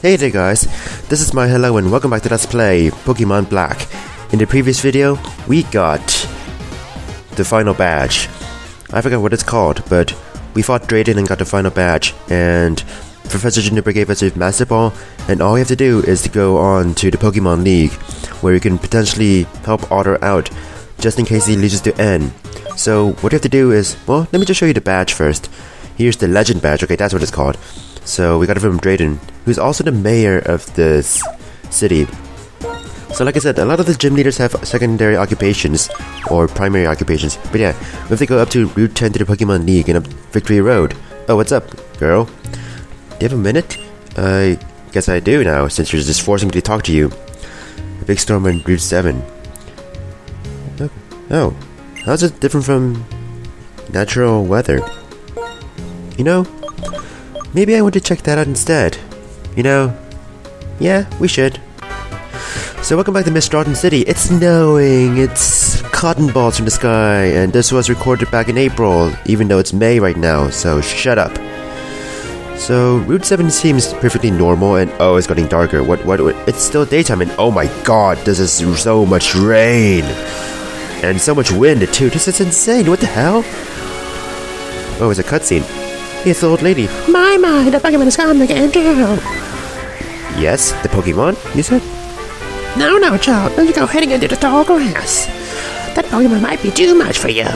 Hey there guys, this is my hello and welcome back to Let's Play Pokemon Black. In the previous video, we got the final badge. I forgot what it's called, but we fought Drayden and got the final badge, and Professor Juniper gave us a Master Ball, and all we have to do is to go on to the Pokémon League, where you can potentially help Otter out, just in case he loses to N. So what you have to do is, well, let me just show you the badge first. Here's the Legend badge, okay, that's what it's called. So we got it from Drayden, who's also the mayor of this city. So like I said, a lot of the gym leaders have secondary occupations, or primary occupations. But yeah, we have to go up to Route 10 to the Pokemon League and up Victory Road. Oh, what's up, girl? Do you have a minute? I guess I do now, since you're just forcing me to talk to you. A big storm on Route 7. Oh, how's it different from natural weather? You know, maybe I want to check that out instead. You know, yeah, we should. So welcome back to Miss Stratton City. It's snowing, it's cotton balls from the sky, and this was recorded back in April, even though it's May right now, so shut up. So Route 7 seems perfectly normal, and oh, it's getting darker. What, it's still daytime, and oh my god, this is so much rain. And so much wind too, this is insane, what the hell? Oh, it's a cutscene. It's the old lady. My, the Pokemon is gone again too. Yes, the Pokemon, you said? No, child. Don't you go heading into the tall grass. That Pokemon might be too much for you.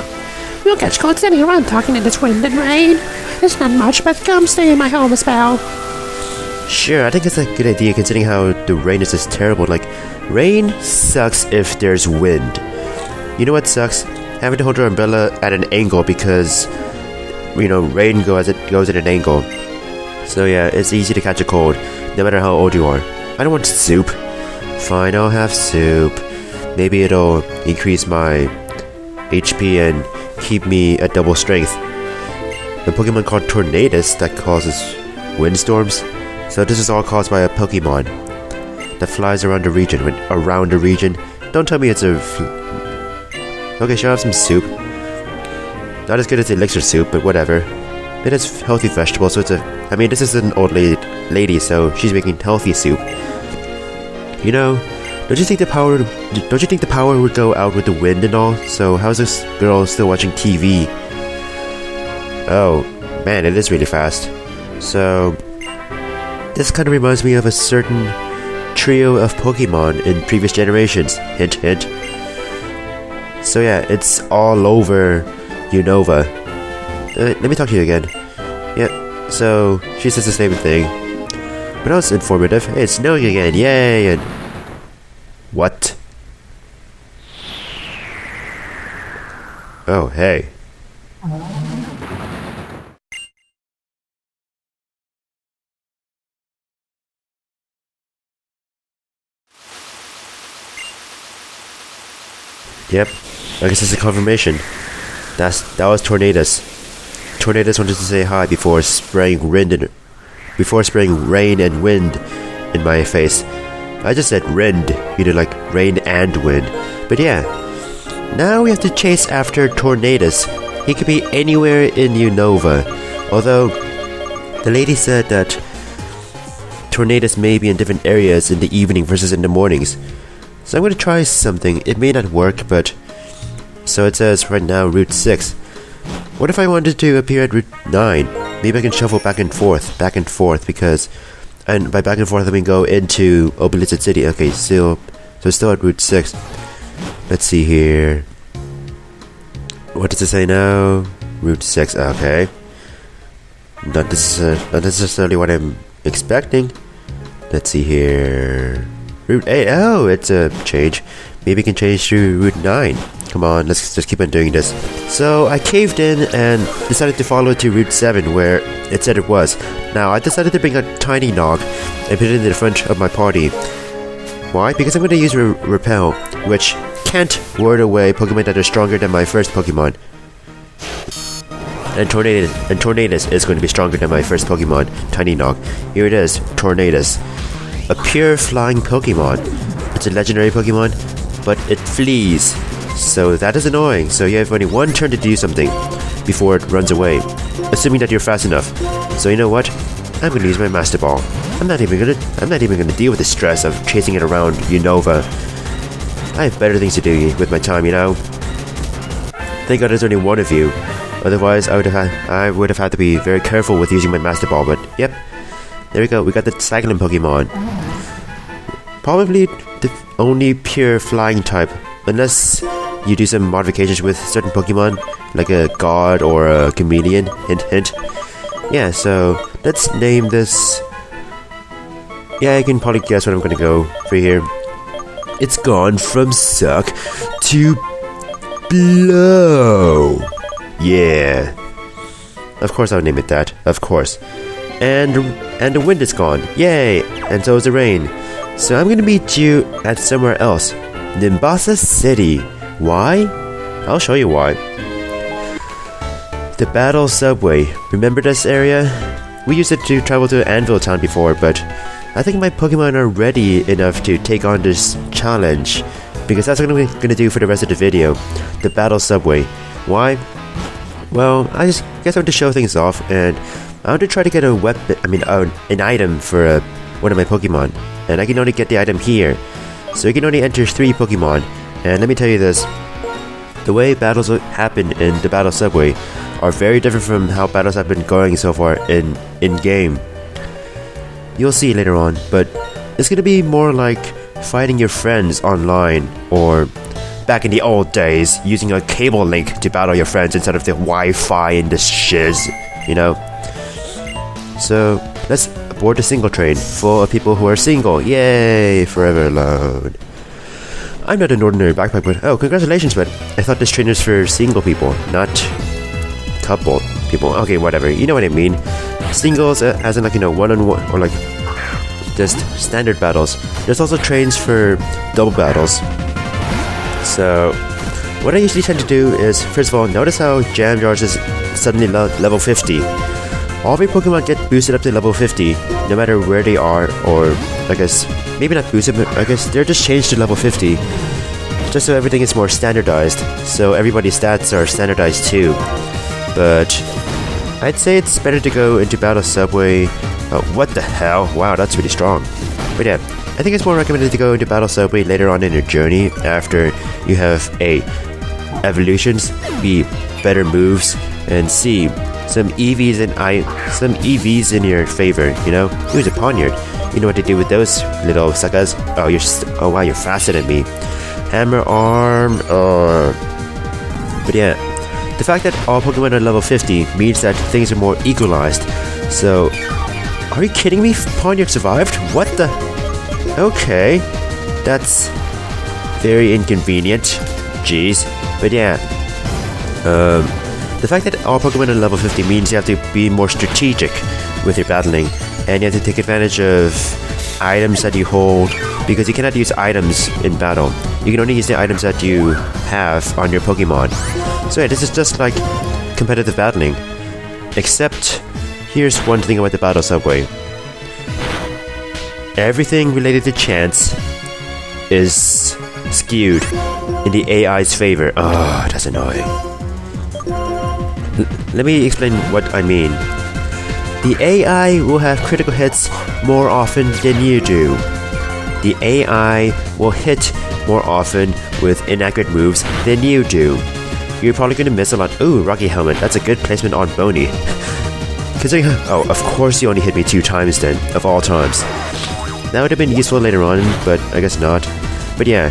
You'll catch cold standing around talking in this wind and rain. It's not much, but come stay in my home a spell. Sure, I think it's a good idea considering how the rain is just terrible. Like, rain sucks if there's wind. You know what sucks? Having to hold your umbrella at an angle because, you know, rain goes at an angle. So yeah, it's easy to catch a cold, no matter how old you are. I don't want soup. Fine, I'll have soup. Maybe it'll increase my HP and keep me at double strength. A Pokemon called Tornadus that causes windstorms. So this is all caused by a Pokemon that flies around the region. Don't tell me it's a... Okay, shall I have some soup? Not as good as elixir soup, but whatever. It has healthy vegetables, so it's I mean, this is an old lady, so she's making healthy soup. You know, don't you think the power would go out with the wind and all? So how's this girl still watching TV? Oh, man, it is really fast. So this kind of reminds me of a certain trio of Pokemon in previous generations. Hint, hint. So yeah, it's all over Unova. Let me talk to you again. Yeah, so she says the same thing. But that was informative. Hey, it's snowing again, yay! And what? Oh, hey. Yep, I guess it's a confirmation. That was Tornadus. Tornadus wanted to say hi before spraying rain and wind in my face. I just said wind, you know, like rain and wind. But yeah, now we have to chase after Tornadus. He could be anywhere in Unova. Although, the lady said that Tornadus may be in different areas in the evening versus in the mornings. So I'm going to try something. It may not work, but... So it says right now Route 6. What if I wanted to appear at Route 9? Maybe I can shuffle back and forth, because... And by back and forth I mean go into Blizzard City. Okay, so still at Route 6. Let's see here. What does it say now? Route 6, okay. Not necessarily what I'm expecting. Let's see here. Route 8, oh, it's a change. Maybe we can change to Route 9. Come on, let's just keep on doing this. So I caved in and decided to follow to Route 7 where it said it was. Now I decided to bring a tiny nog and put it in the front of my party. Why? Because I'm going to use Repel, which can't ward away Pokemon that are stronger than my first Pokemon. And Tornadus is going to be stronger than my first Pokemon, Tiny Nog. Here it is, Tornadus. A pure flying Pokemon. It's a legendary Pokemon, but it flees. So that is annoying. So you have only one turn to do something before it runs away, assuming that you're fast enough. So you know what? I'm gonna use my Master Ball. I'm not even gonna deal with the stress of chasing it around Unova. I have better things to do with my time, you know? Thank God there's only one of you. Otherwise, I would have had to be very careful with using my Master Ball, but yep. There we go, we got the cycling Pokemon. Probably the only pure flying type, unless you do some modifications with certain Pokemon, like a God or a Chameleon, hint hint. Yeah, so let's name this. Yeah, you can probably guess what I'm gonna go for here. It's gone from suck to blow. Yeah. Of course I would name it that. Of course. And the wind is gone. Yay! And so is the rain. So I'm gonna meet you at somewhere else. Nimbasa City. Why? I'll show you why. The Battle Subway. Remember this area? We used it to travel to Anvil Town before, but I think my Pokemon are ready enough to take on this challenge, because that's what I'm gonna do for the rest of the video. The Battle Subway. Why? Well, I just guess I want to show things off, and I want to try to get a weapon. An item for one of my Pokemon, and I can only get the item here. So you can only enter 3 Pokemon. And let me tell you this: the way battles happen in the Battle Subway are very different from how battles have been going so far in game. You'll see later on, but it's gonna be more like fighting your friends online, or back in the old days, using a cable link to battle your friends instead of the Wi-Fi and the shiz, you know? So, let's board the single train full of people who are single. Yay! Forever alone. I'm not an ordinary backpack, but oh, congratulations, but I thought this train is for single people, not couple people. Okay, whatever. You know what I mean. Singles, as in like, you know, one-on-one, or like just standard battles. There's also trains for double battles. So, what I usually tend to do is, first of all, notice how Jam Jars is suddenly level 50. All of your Pokemon get boosted up to level 50, no matter where they are, or I guess, maybe not boosted, but I guess they're just changed to level 50. Just so everything is more standardized, so everybody's stats are standardized too. But I'd say it's better to go into Battle Subway. Oh, what the hell? Wow, that's really strong. But yeah, I think it's more recommended to go into Battle Subway later on in your journey, after you have A, evolutions, B, better moves, and C, some EVs in your favor, you know? Use a Ponyard. You know what to do with those little suckers. Oh wow, you're faster than me. Hammer Arm, but yeah, the fact that all Pokemon are level 50 means that things are more equalized. So, are you kidding me? Ponyard survived? What the? Okay, that's very inconvenient. Jeez. But yeah, the fact that all Pokemon are level 50 means you have to be more strategic with your battling, and you have to take advantage of items that you hold, because you cannot use items in battle. You can only use the items that you have on your Pokemon. So yeah, this is just like competitive battling. Except, here's one thing about the Battle Subway. Everything related to chance is skewed in the AI's favor. Oh, that's annoying. Let me explain what I mean. The AI will have critical hits more often than you do. The AI will hit more often with inaccurate moves than you do. You're probably gonna miss a lot. Ooh, Rocky Helmet. That's a good placement on Boney. Considering, oh, of course you only hit me 2 times then, of all times. That would have been useful later on, but I guess not. But yeah,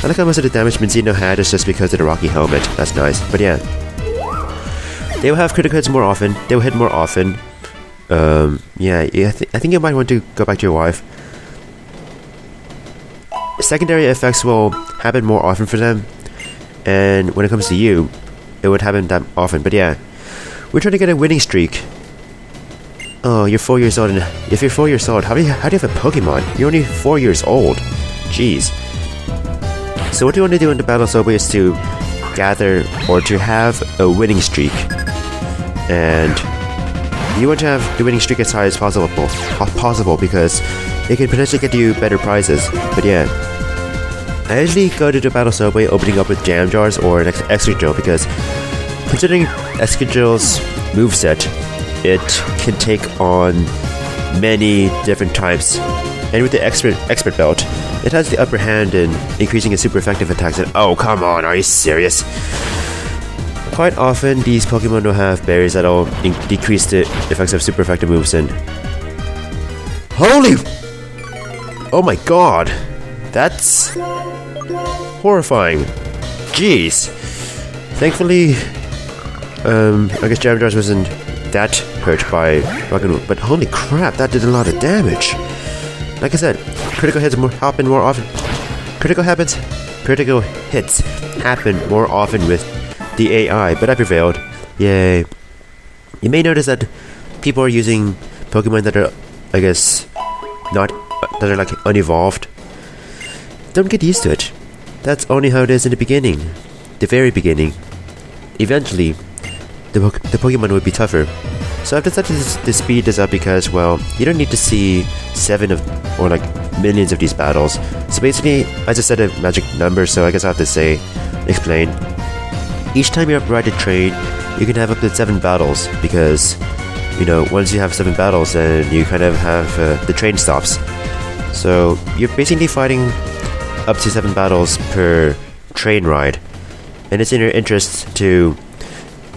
I like how most of the damage Minzino had is just because of the Rocky Helmet. That's nice. But yeah, they will have critical hits more often. They will hit more often. Yeah, I think you might want to go back to your wife. Secondary effects will happen more often for them, and when it comes to you, it would happen that often. But yeah, we're trying to get a winning streak. Oh, you're 4 years old, and if you're 4 years old, how do you have a Pokemon? You're only 4 years old. Jeez. So what you want to do in the Battle Subway is to gather, or to have a winning streak, and you want to have the winning streak as high as possible, because it can potentially get you better prizes. But yeah, I usually go to the Battle Subway opening up with Jam Jars or an Excadrill, because considering Excadrill's moveset, it can take on many different types. And with the expert belt, it has the upper hand in increasing its super effective attacks. And oh, come on, are you serious? Quite often, these Pokemon will have berries that'll decrease the effects of super effective moves. And holy, oh my god, that's horrifying. Jeez. Thankfully, I guess Jam Jars wasn't that hurt by Rocket Moon, but holy crap, that did a lot of damage. Like I said, critical hits happen more often. Critical hits happen more often with the AI, but I prevailed. Yay. You may notice that people are using Pokemon that are, I guess, that are like unevolved. Don't get used to it. That's only how it is in the beginning. The very beginning. Eventually, the Pokemon would be tougher. So I've decided to speed this up because, well, you don't need to see 7 or like millions of these battles. So basically, I just set a magic number, so I guess I have to explain. Each time you ride a train, you can have up to 7 battles because, you know, once you have 7 battles, then you kind of have the train stops. So you're basically fighting up to 7 battles per train ride. And it's in your interest to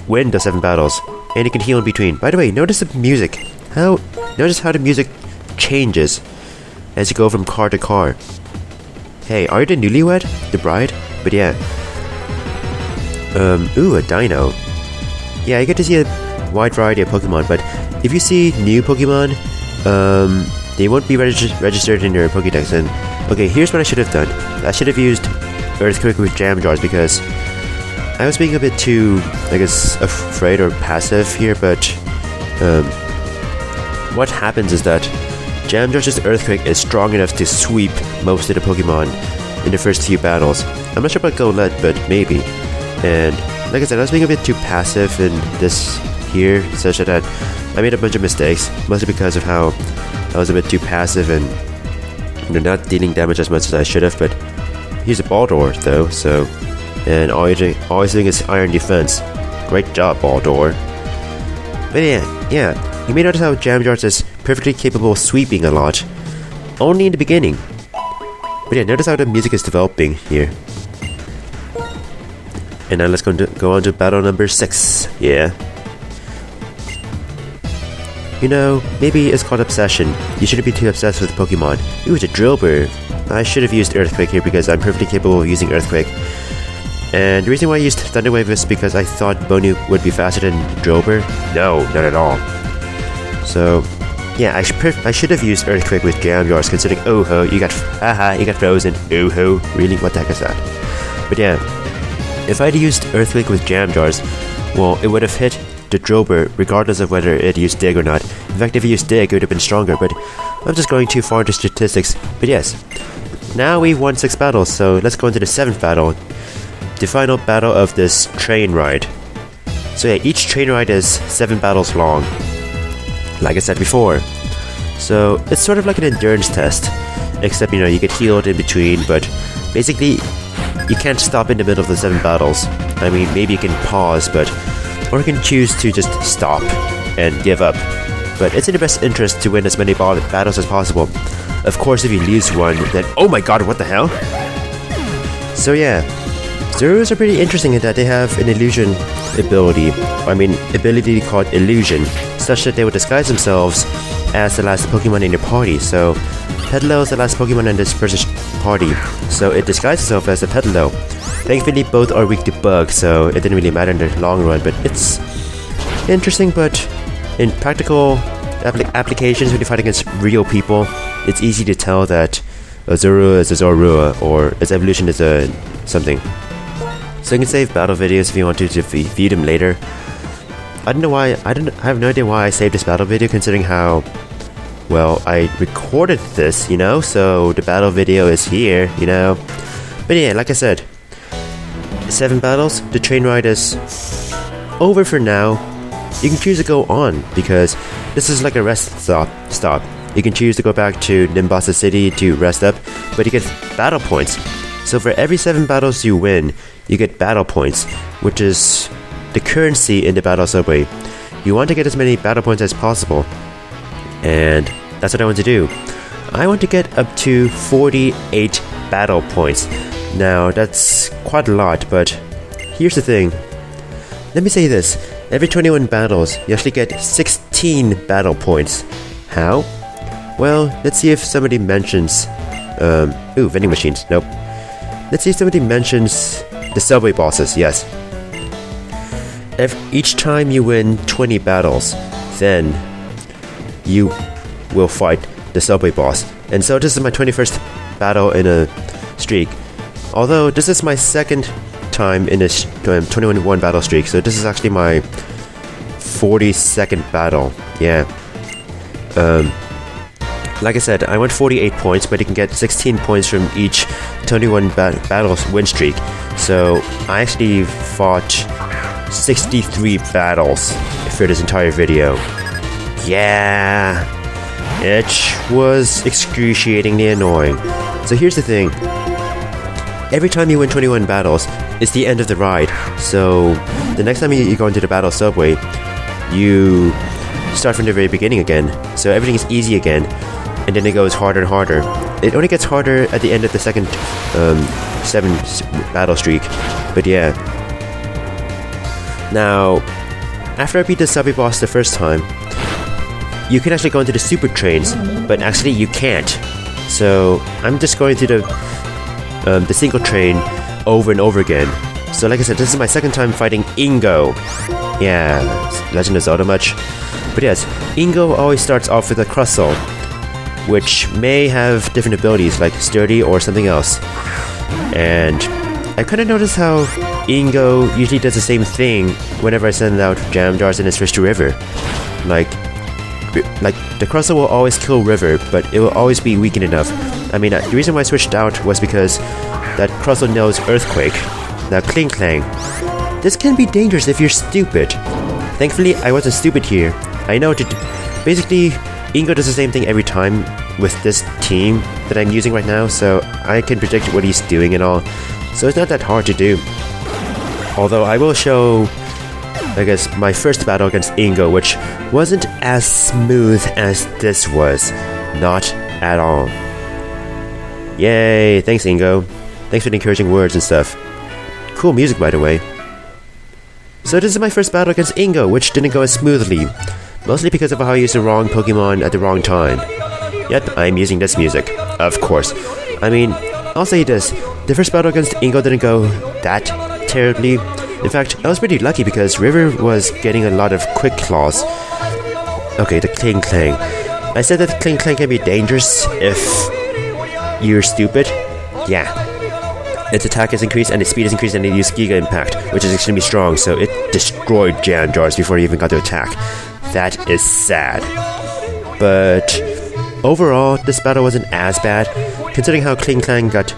win the 7 battles, and you can heal in between. By the way, notice the music. Notice how the music changes as you go from car to car. Hey, are you the newlywed? The bride? But yeah. Ooh, a dino. Yeah, you get to see a wide variety of Pokemon, but if you see new Pokemon, they won't be registered in your Pokédex. And okay, here's what I should have done. I should have used Earthquake with Jam Jars because I was being a bit too, I guess, afraid or passive here, but what happens is that Jam Jars' Earthquake is strong enough to sweep most of the Pokemon in the first few battles. I'm not sure about Golett, but maybe. And like I said, I was being a bit too passive in this here, such that I made a bunch of mistakes, mostly because of how I was a bit too passive and, you know, not dealing damage as much as I should have. But he's a Baldur though, so, and all he's doing is Iron Defense. Great job, Baldur. But yeah, you may notice how Jam Jars is perfectly capable of sweeping a lot, only in the beginning. But yeah, notice how the music is developing here. And now let's go on to battle number 6. Yeah. You know, maybe it's called obsession. You shouldn't be too obsessed with Pokemon. Ooh, it's a Drillbur. I should have used Earthquake here because I'm perfectly capable of using Earthquake. And the reason why I used Thunder Wave is because I thought Bonu would be faster than Drillbur. No, not at all. So, yeah, I should have used Earthquake with Jam Jars, considering, oh ho, you got frozen. Oh ho, really? What the heck is that? But yeah, if I'd used Earthquake with Jam Jars, well, it would have hit the Drillbur regardless of whether it used Dig or not. In fact, if it used Dig, it would have been stronger, but I'm just going too far into statistics. But yes, now we've won 6 battles, so let's go into the 7th battle. The final battle of this train ride. So yeah, each train ride is 7 battles long, like I said before. So it's sort of like an endurance test, except, you know, you get healed in between, but basically you can't stop in the middle of the 7 battles. I mean, maybe you can pause, or you can choose to just stop and give up. But it's in your best interest to win as many battles as possible. Of course, if you lose one, then oh my god, what the hell? So yeah, Zorus are pretty interesting in that they have an illusion ability. I mean, ability called illusion, such that they will disguise themselves as the last Pokemon in your party. So Petalil is the last Pokemon in this person's party, so it disguised itself as a Petalil. Thankfully, both are weak to bug, so it didn't really matter in the long run, but it's interesting. But in practical applications, when you fight against real people, it's easy to tell that a Zorua is a Zorua, or its evolution is a something. So you can save battle videos if you want to view them later. I don't know why, I have no idea why I saved this battle video, considering how, well, I recorded this, you know, so the battle video is here, you know. But yeah, like I said, 7 battles, the train ride is over for now. You can choose to go on, because this is like a rest stop. You can choose to go back to Nimbasa City to rest up, but you get battle points. So for every 7 battles you win, you get battle points, which is the currency in the battle subway. You want to get as many battle points as possible. And that's what I want to do. I want to get up to 48 battle points. Now, that's quite a lot, but here's the thing. Let me say this. Every 21 battles, you actually get 16 battle points. How? Well, let's see if somebody mentions... vending machines. Nope. Let's see if somebody mentions the subway bosses. Yes. Each time you win 20 battles, then you will fight the subway boss. And so this is my 21st battle in a streak. Although this is my second time in this 21 battle streak, so this is actually my 42nd battle. Yeah. Like I said, I went 48 points, but you can get 16 points from each 21 battles win streak. So I actually fought 63 battles for this entire video. Yeah, it was excruciatingly annoying. So here's the thing. Every time you win 21 battles, it's the end of the ride. So the next time you go into the battle subway, you start from the very beginning again. So everything is easy again, and then it goes harder and harder. It only gets harder at the end of the second 7 battle streak. But yeah. Now, after I beat the subway boss the first time, you can actually go into the super trains, but actually you can't. So I'm just going to the single train over and over again. So like I said, this is my second time fighting Ingo. Yeah, Legend of Zelda much? But yes, Ingo always starts off with a Crustle, which may have different abilities like Sturdy or something else. And I kind of noticed how Ingo usually does the same thing whenever I send out jam jars in his Fish to River. Like the Crustle will always kill River, but it will always be weakened enough. I mean, the reason why I switched out was because that Crustle knows Earthquake. Now, Kling Klang. This can be dangerous if you're stupid. Thankfully, I wasn't stupid here. I know basically, Ingo does the same thing every time with this team that I'm using right now, so I can predict what he's doing and all. So it's not that hard to do. Although I will show, I guess, my first battle against Ingo, which wasn't as smooth as this was. Not at all. Yay, thanks Ingo. Thanks for the encouraging words and stuff. Cool music, by the way. So this is my first battle against Ingo, which didn't go as smoothly. Mostly because of how I used the wrong Pokemon at the wrong time. Yep, I'm using this music. Of course. I mean, I'll say this. The first battle against Ingo didn't go that terribly. In fact, I was pretty lucky because River was getting a lot of Quick Claws. Okay, the Kling Klang. I said that Kling Klang can be dangerous if you're stupid. Yeah. Its attack is increased and its speed is increased, and it used Giga Impact, which is extremely strong, so it destroyed jam jars before it even got to attack. That is sad. But overall, this battle wasn't as bad, considering how Kling Klang got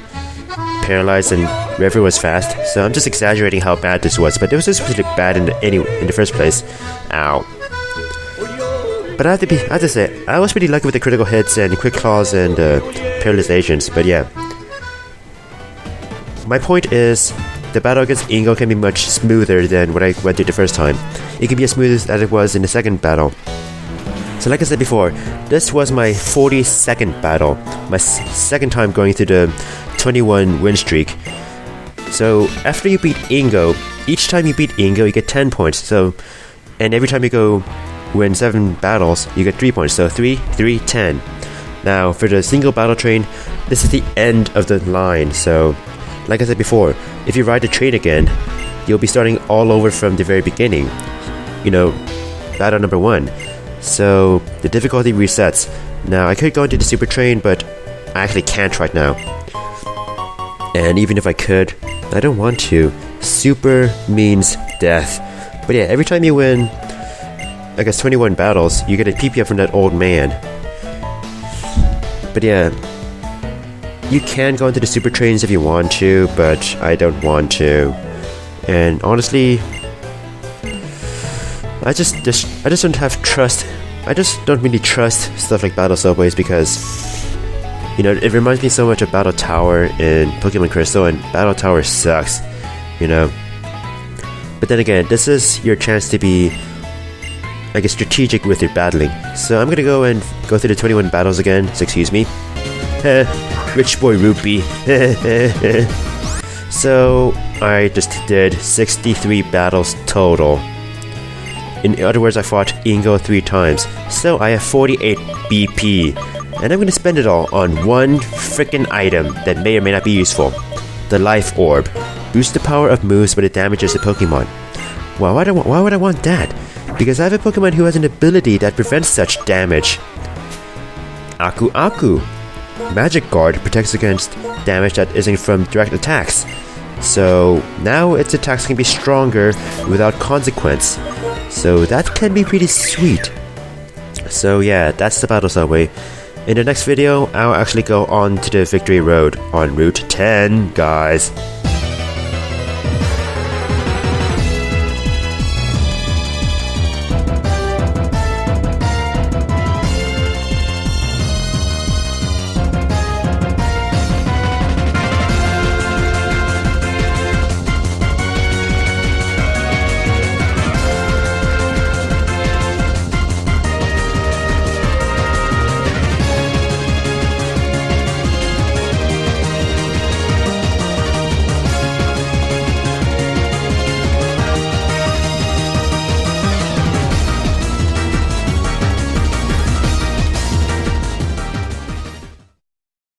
paralyzed and River was fast. So I'm just exaggerating how bad this was, but it was just really bad in the first place. Ow. But I have to say, I was pretty lucky with the critical hits and Quick Claws and paralyzations, but yeah. My point is, the battle against Ingo can be much smoother than what I went through the first time. It can be as smooth as it was in the second battle. So like I said before, this was my 42nd battle, my second time going through the 21 win streak. So after you beat Ingo, each time you beat Ingo you get 10 points, so, and every time you go win 7 battles, you get 3 points, so 3, 3, 10. Now for the single battle train, this is the end of the line, so like I said before, if you ride the train again, you'll be starting all over from the very beginning. You know, battle number 1. So the difficulty resets. Now I could go into the super train, but I actually can't right now. And even if I could, I don't want to. Super means death. But yeah, every time you win, I guess 21 battles, you get a PP up from that old man. But yeah, you can go into the super trains if you want to, but I don't want to. And honestly, I just don't have trust. I just don't really trust stuff like Battle Subways because, you know, it reminds me so much of Battle Tower in Pokemon Crystal, and Battle Tower sucks, you know. But then again, this is your chance to be, I guess, strategic with your battling. So I'm gonna go and go through the 21 battles again, so excuse me. Rich boy rupee. So, I just did 63 battles total. In other words, I fought Ingo 3 times. So, I have 48 BP. And I'm gonna spend it all on one frickin' item that may or may not be useful. The Life Orb. Boost the power of moves but it damages the Pokemon. Why would I want that? Because I have a Pokemon who has an ability that prevents such damage. Aku Aku. Magic Guard protects against damage that isn't from direct attacks. So now its attacks can be stronger without consequence. So that can be pretty sweet. So yeah, that's the Battle Subway. In the next video, I'll actually go on to the Victory Road on Route 10, guys.